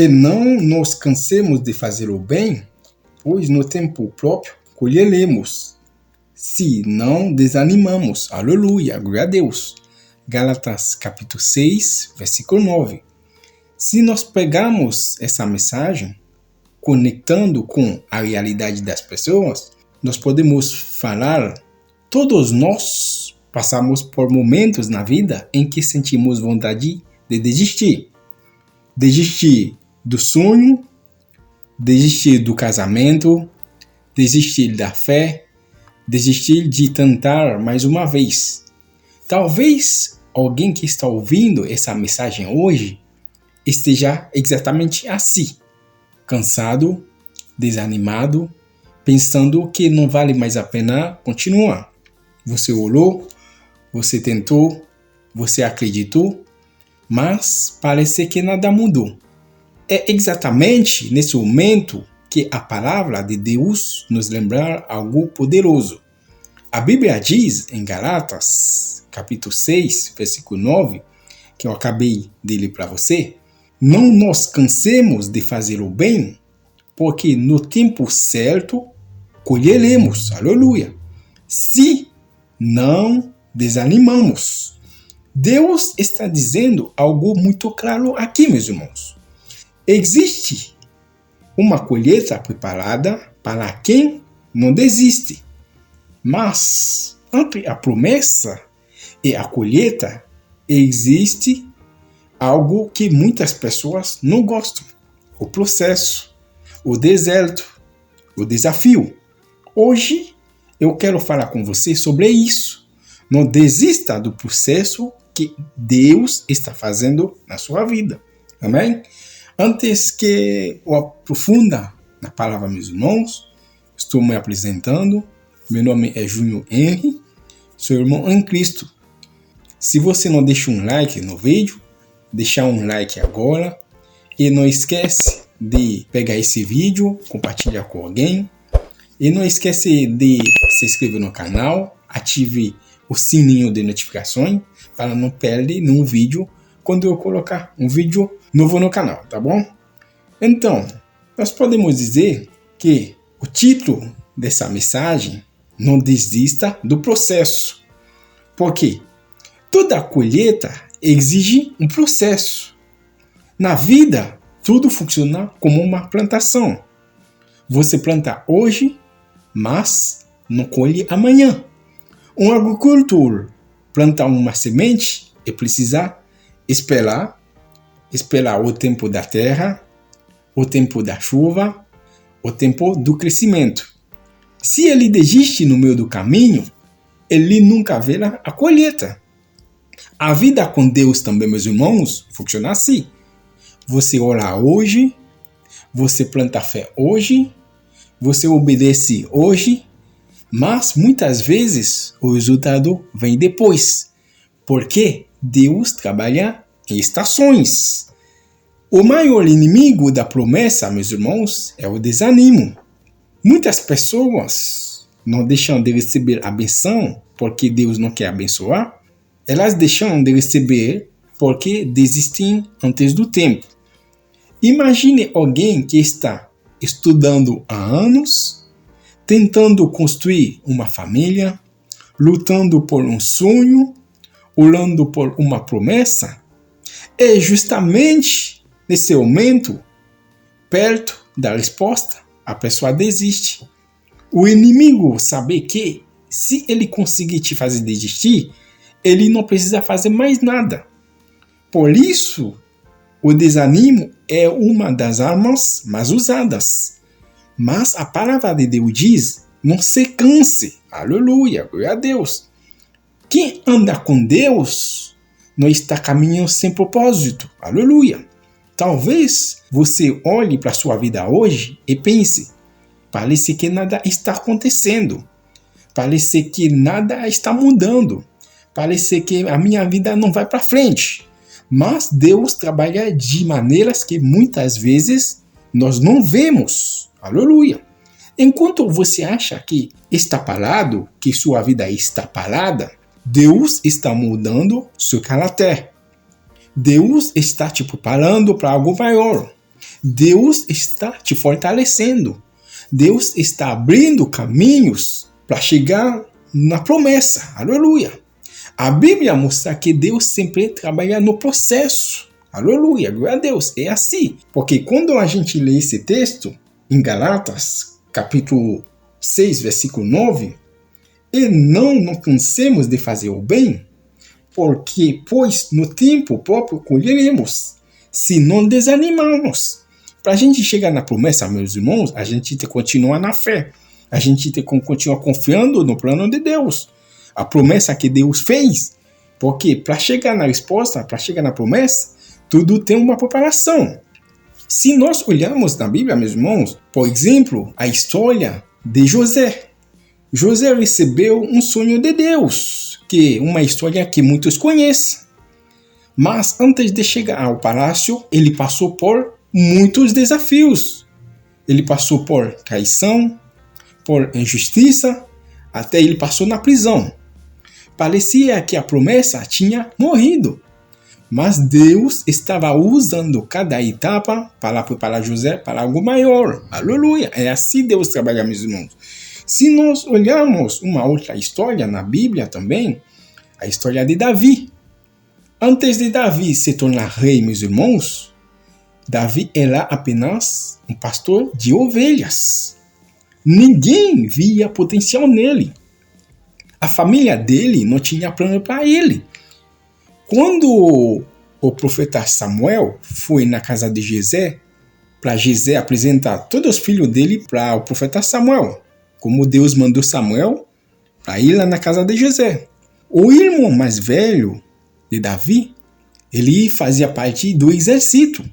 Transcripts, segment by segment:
E não nos cansemos de fazer o bem, pois no tempo próprio colheremos, se não desanimamos. Aleluia, glória a Deus. Gálatas capítulo 6, versículo 9. Se nós pegarmos essa mensagem, conectando com a realidade das pessoas, nós podemos falar, todos nós passamos por momentos na vida em que sentimos vontade de desistir. Desistir do sonho, desistir do casamento, desistir da fé, desistir de tentar mais uma vez. Talvez alguém que está ouvindo essa mensagem hoje esteja exatamente assim, cansado, desanimado, pensando que não vale mais a pena continuar. Você orou, você tentou, você acreditou, mas parece que nada mudou. É exatamente nesse momento que a palavra de Deus nos lembra algo poderoso. A Bíblia diz em Gálatas, capítulo 6, versículo 9, que eu acabei de ler para você, não nos cansemos de fazer o bem, porque no tempo certo colheremos, aleluia, se não desanimamos. Deus está dizendo algo muito claro aqui, meus irmãos. Existe uma colheita preparada para quem não desiste. Mas entre a promessa e a colheita existe algo que muitas pessoas não gostam. O processo, o deserto, o desafio. Hoje eu quero falar com você sobre isso. Não desista do processo que Deus está fazendo na sua vida. Amém? Antes que eu aprofunda na palavra, meus irmãos, estou me apresentando. Meu nome é Júnior Henry, sou irmão em Cristo. Se você não deixa um like no vídeo, deixa um like agora. E não esquece de pegar esse vídeo, compartilhar com alguém. E não esquece de se inscrever no canal, ative o sininho de notificações para não perder nenhum vídeo quando eu colocar um vídeo novo no canal, tá bom? Então, nós podemos dizer que o título dessa mensagem, não desista do processo. Porque toda colheita exige um processo. Na vida, tudo funciona como uma plantação. Você planta hoje, mas não colhe amanhã. Um agricultor planta uma semente e precisa esperar o tempo da terra, o tempo da chuva, o tempo do crescimento. Se ele desiste no meio do caminho, ele nunca verá a colheita. A vida com Deus também, meus irmãos, funciona assim. Você ora hoje, você planta fé hoje, você obedece hoje, mas muitas vezes o resultado vem depois, porque Deus trabalha em estações. O maior inimigo da promessa, meus irmãos, é o desânimo. Muitas pessoas não deixam de receber a benção porque Deus não quer abençoar. Elas deixam de receber porque desistem antes do tempo. Imagine alguém que está estudando há anos, tentando construir uma família, lutando por um sonho, orando por uma promessa. E justamente nesse momento, perto da resposta, a pessoa desiste. O inimigo sabe que se ele conseguir te fazer desistir, ele não precisa fazer mais nada. Por isso, o desânimo é uma das armas mais usadas. Mas a palavra de Deus diz, não se canse. Aleluia, glória a Deus. Quem anda com Deus não está caminhando sem propósito. Aleluia. Talvez você olhe para a sua vida hoje e pense, parece que nada está acontecendo. Parece que nada está mudando. Parece que a minha vida não vai para frente. Mas Deus trabalha de maneiras que muitas vezes nós não vemos. Aleluia. Enquanto você acha que está parado, que sua vida está parada, Deus está mudando seu caráter. Deus está te preparando para algo maior. Deus está te fortalecendo. Deus está abrindo caminhos para chegar na promessa. Aleluia. A Bíblia mostra que Deus sempre trabalha no processo. Aleluia, glória a Deus. É assim. Porque quando a gente lê esse texto, em Galatas, capítulo 6, versículo 9, e não cansemos de fazer o bem, porque, pois, no tempo próprio colheremos, se não desanimarmos. Para a gente chegar na promessa, meus irmãos, a gente tem que continuar na fé. A gente tem que continuar confiando no plano de Deus. A promessa que Deus fez. Porque para chegar na resposta, para chegar na promessa, tudo tem uma preparação. Se nós olharmos na Bíblia, meus irmãos, por exemplo, a história de José. José recebeu um sonho de Deus, que é uma história que muitos conhecem. Mas antes de chegar ao palácio, ele passou por muitos desafios. Ele passou por traição, por injustiça, até ele passou na prisão. Parecia que a promessa tinha morrido. Mas Deus estava usando cada etapa para preparar José para algo maior. Aleluia! É assim Deus trabalha, meus irmãos. Se nós olharmos uma outra história na Bíblia também, a história de Davi. Antes de Davi se tornar rei, meus irmãos, Davi era apenas um pastor de ovelhas. Ninguém via potencial nele. A família dele não tinha plano para ele. Quando o profeta Samuel foi na casa de Jessé, para Jessé apresentar todos os filhos dele para o profeta Samuel, como Deus mandou Samuel para ir lá na casa de Jessé. O irmão mais velho de Davi, ele fazia parte do exército.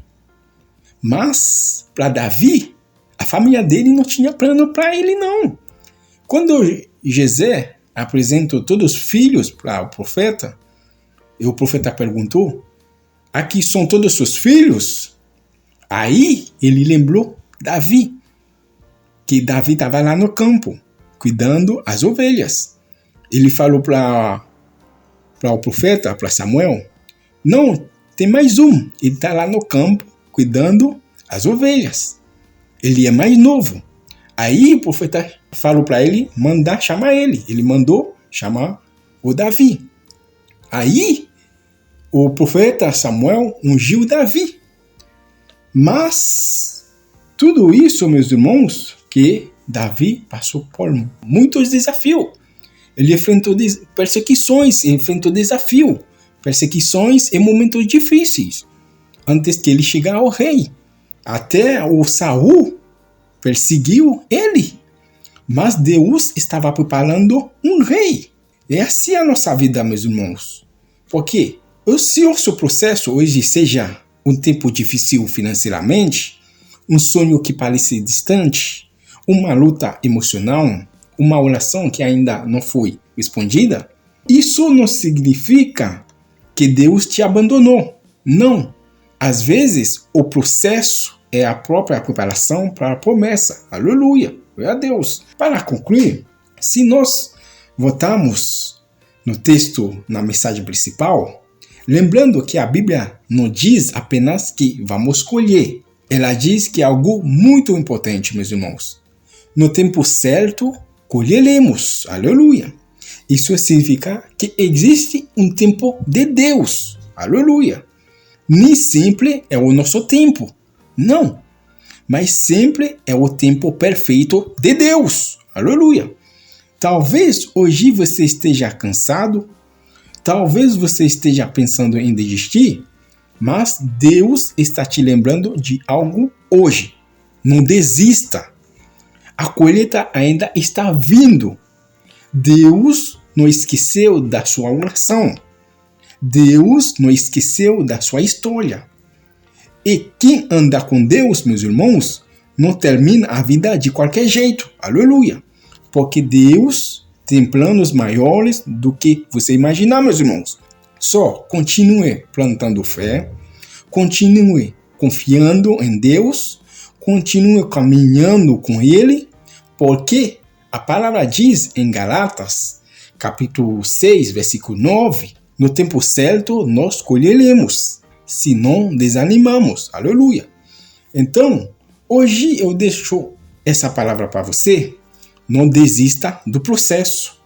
Mas, para Davi, a família dele não tinha plano para ele, não. Quando Jessé apresentou todos os filhos para o profeta, e o profeta perguntou, aqui são todos os seus filhos? Aí ele lembrou Davi, que Davi estava lá no campo, cuidando as ovelhas. Ele falou para o profeta, para Samuel, não, tem mais um, ele está lá no campo, cuidando as ovelhas. Ele é mais novo. Aí o profeta falou para ele mandar chamar ele. Ele mandou chamar o Davi. Aí o profeta Samuel ungiu Davi. Mas tudo isso, meus irmãos, que Davi passou por muitos desafios. Ele enfrentou perseguições, enfrentou desafios, perseguições em momentos difíceis, antes que ele chegar ao rei. Até o Saul perseguiu ele. Mas Deus estava preparando um rei. É assim a nossa vida, meus irmãos. Porque se o seu processo hoje seja um tempo difícil financeiramente, um sonho que parece distante, uma luta emocional, uma oração que ainda não foi respondida, isso não significa que Deus te abandonou. Não. Às vezes, o processo é a própria preparação para a promessa. Aleluia. Glória a Deus. Para concluir, se nós voltarmos no texto, na mensagem principal, lembrando que a Bíblia não diz apenas que vamos colher. Ela diz que é algo muito importante, meus irmãos. No tempo certo, colheremos. Aleluia. Isso significa que existe um tempo de Deus. Aleluia. Nem sempre é o nosso tempo. Não. Mas sempre é o tempo perfeito de Deus. Aleluia. Talvez hoje você esteja cansado. Talvez você esteja pensando em desistir. Mas Deus está te lembrando de algo hoje. Não desista. A colheita ainda está vindo. Deus não esqueceu da sua oração. Deus não esqueceu da sua história. E quem anda com Deus, meus irmãos, não termina a vida de qualquer jeito. Aleluia. Porque Deus tem planos maiores do que você imaginar, meus irmãos. Só continue plantando fé, continue confiando em Deus, continue caminhando com Ele, porque a palavra diz em Galatas, capítulo 6, versículo 9, no tempo certo nós colheremos, se não desanimamos. Aleluia. Então, hoje eu deixo essa palavra para você. Não desista do processo.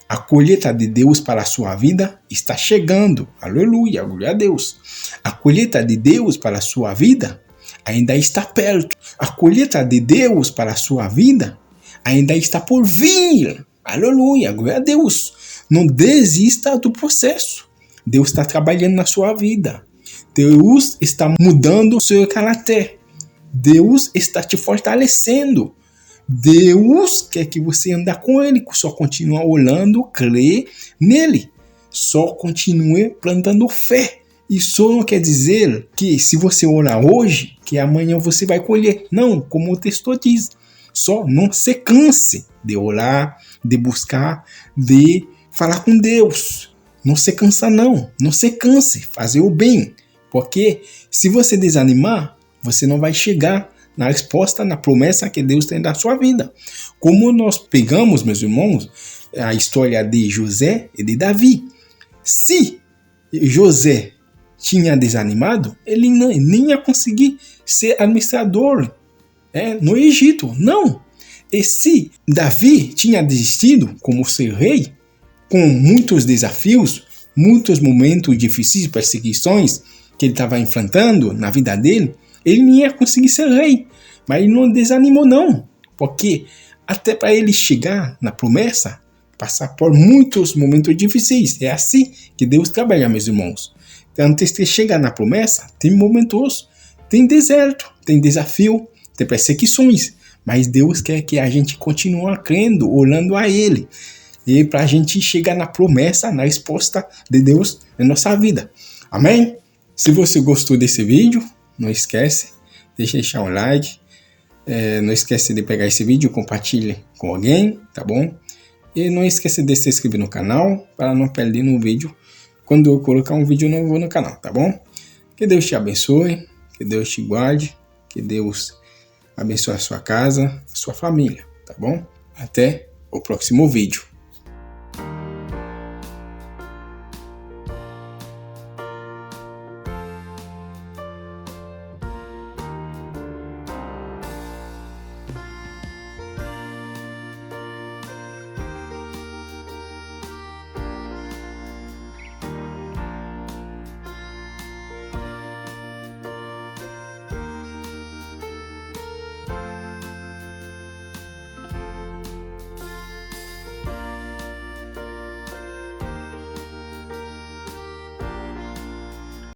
A colheita de Deus para a sua vida está chegando. Aleluia, glória a Deus. A colheita de Deus para a sua vida ainda está perto. A colheita de Deus para a sua vida ainda está por vir. Aleluia, glória a Deus. Não desista do processo. Deus está trabalhando na sua vida. Deus está mudando o seu caráter. Deus está te fortalecendo. Deus quer que você ande com Ele. Só continue orando, crê nele. Só continue plantando fé. Isso não quer dizer que se você orar hoje, que amanhã você vai colher. Não, como o texto diz. Só não se canse de orar, de buscar, de falar com Deus. Não se cansa não. Não se canse. Fazer o bem. Porque se você desanimar, você não vai chegar na resposta, na promessa que Deus tem da sua vida. Como nós pegamos, meus irmãos, a história de José e de Davi. Se José tinha desanimado, ele nem ia conseguir ser administrador no Egito. Não. E se Davi tinha desistido como ser rei, com muitos desafios, muitos momentos difíceis, perseguições que ele estava enfrentando na vida dele, ele não ia conseguir ser rei. Mas ele não desanimou não. Porque até para ele chegar na promessa, passar por muitos momentos difíceis. É assim que Deus trabalha, meus irmãos. Antes de chegar na promessa, tem momentos, tem deserto, tem desafio, tem perseguições. Mas Deus quer que a gente continue crendo, orando a Ele. E para a gente chegar na promessa, na resposta de Deus na nossa vida. Amém? Se você gostou desse vídeo, não esquece, deixar um like. Não esquece de pegar esse vídeo e compartilhe com alguém, tá bom? E não esquece de se inscrever no canal para não perder um vídeo quando eu colocar um vídeo novo no canal, tá bom? Que Deus te abençoe, que Deus te guarde, que Deus abençoe a sua casa, a sua família, tá bom? Até o próximo vídeo.